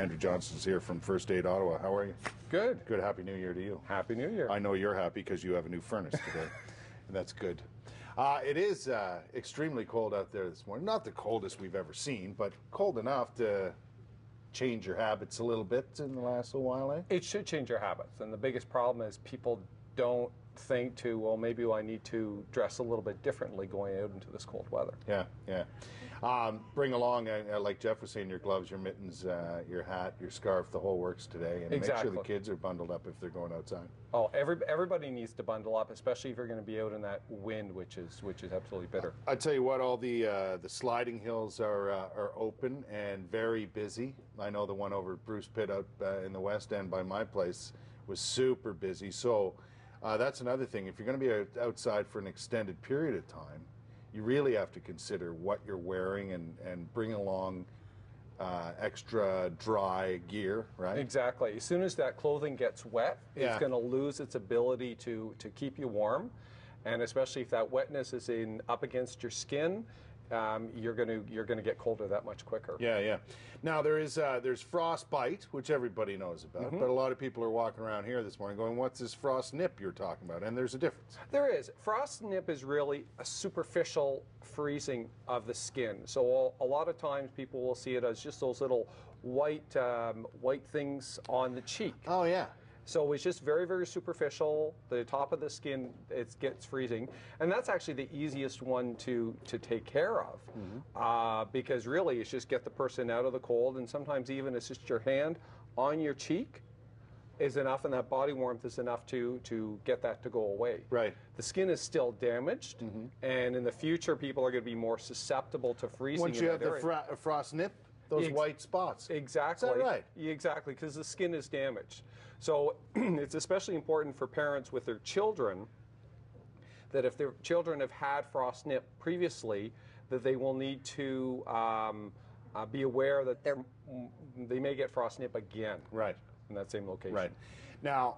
Andrew Johnson's here from First Aid Ottawa. How are you? Good. Good. Happy New Year to you. Happy New Year. I know you're happy because you have a new furnace today, and that's good. It is extremely cold out there this morning. Not the coldest we've ever seen, but cold enough to change your habits a little bit in the last little while, eh? It should change your habits, and the biggest problem is people don't think to, well, maybe I need to dress a little bit differently going out into this cold weather. Yeah. Bring along, like Jeff was saying, your gloves, your mittens, your hat, your scarf, the whole works today, and Exactly. make sure the kids are bundled up if they're going outside. Oh, everybody needs to bundle up, especially if you're going to be out in that wind, which is absolutely bitter. I tell you what, all the sliding hills are open and very busy. I know the one over at Bruce Pit out in the West End by my place was super busy. So that's another thing. If you're going to be outside for an extended period of time, you really have to consider what you're wearing and bring along extra dry gear, right? Exactly. As soon as that clothing gets wet, Yeah. it's going to lose its ability to keep you warm, and especially if that wetness is up against your skin, you're going to get colder that much quicker. Yeah. Now there's frostbite, which everybody knows about, but a lot of people are walking around here this morning going, "What's this frost nip you're talking about?" And there's a difference. There is. Frost nip is really a superficial freezing of the skin. So a lot of times people will see it as just those little white things on the cheek. Oh yeah. So it's just very, very superficial. The top of the skin, it gets freezing. And that's actually the easiest one to take care of. Because really it's just get the person out of the cold, and sometimes even it's just your hand on your cheek is enough, and that body warmth is enough to get that to go away. Right. The skin is still damaged, and in the future people are going to be more susceptible to freezing. Once you have the frost nip, those white spots. Exactly. Is that right? Exactly, because the skin is damaged. So it's especially important for parents with their children that if their children have had frost nip previously, that they will need to be aware that they may get frost nip again. Right. In that same location. Right. Now,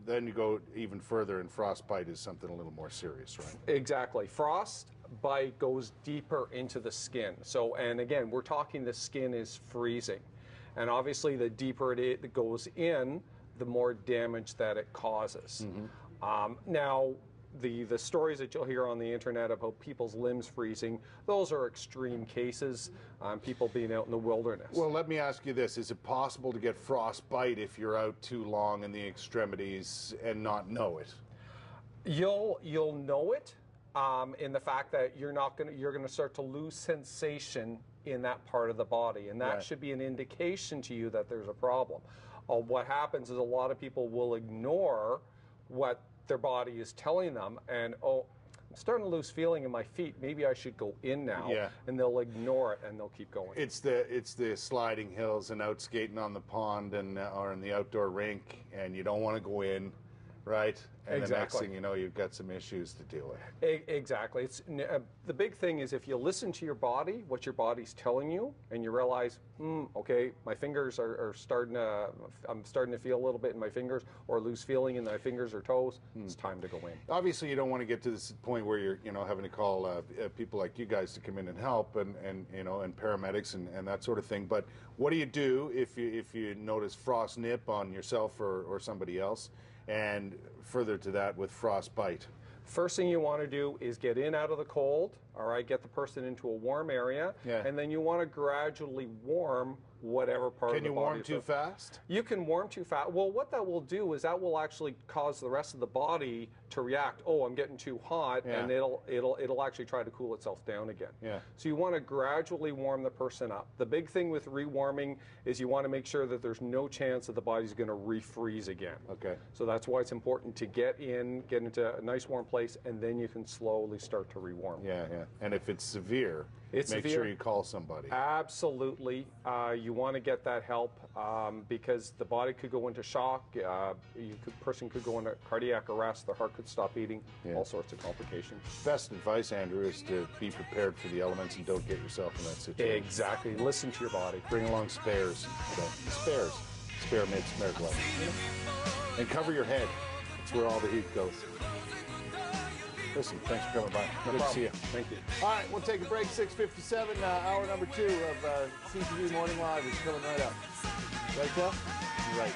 then you go even further, and frostbite is something a little more serious, right? Exactly. Frostbite goes deeper into the skin. So, and again, we're talking the skin is freezing. And obviously, the deeper it goes in, the more damage that it causes. Now, the stories that you'll hear on the internet about people's limbs freezing, those are extreme cases, people being out in the wilderness. Well, let me ask you this. Is it possible to get frostbite if you're out too long in the extremities and not know it? You'll know it in the fact that you're going to start to lose sensation in that part of the body, and that Right. should be an indication to you that there's a problem. What happens is a lot of people will ignore what their body is telling them, and I'm starting to lose feeling in my feet, maybe I should go in now. Yeah. And they'll ignore it and they'll keep going. It's the sliding hills and out skating on the pond or in the outdoor rink, and you don't want to go in, right? And the next thing you know, you've got some issues to deal with. Exactly. It's the big thing is if you listen to your body, what your body's telling you, and you realize, okay, my fingers are starting to, I'm starting to feel a little bit in my fingers, or lose feeling in my fingers or toes. It's time to go in. Obviously, you don't want to get to this point where you're, having to call people like you guys to come in and help, and paramedics and that sort of thing. But what do you do if you notice frost nip on yourself or somebody else? And further to that, with frostbite. First thing you want to do is get in out of the cold, all right, get the person into a warm area, and then you want to gradually warm whatever part of the body. Can you warm too fast? You can warm too fast. Well, what that will do is that will actually cause the rest of the body to react, oh, I'm getting too hot, and it'll actually try to cool itself down again. Yeah. So you want to gradually warm the person up. The big thing with rewarming is you want to make sure that there's no chance that the body's going to refreeze again. Okay. So that's why it's important to get into a nice warm place, and then you can slowly start to rewarm. Yeah. And if it's severe, make sure you call somebody. Absolutely. You want to get that help because the body could go into shock. Person could go into cardiac arrest. Their heart could stop beating. All sorts of complications. Best advice, Andrew, is to be prepared for the elements and don't get yourself in that situation. Exactly. Listen to your body. Bring along spares. Spares. Spare made spare gloves. And cover your head. That's where all the heat goes. Listen, thanks for coming by. No Good problem. to see you. Thank you. All right, we'll take a break. 6:57. Hour number 2 of CTV Morning Live is coming right up. Right, Kel? Right.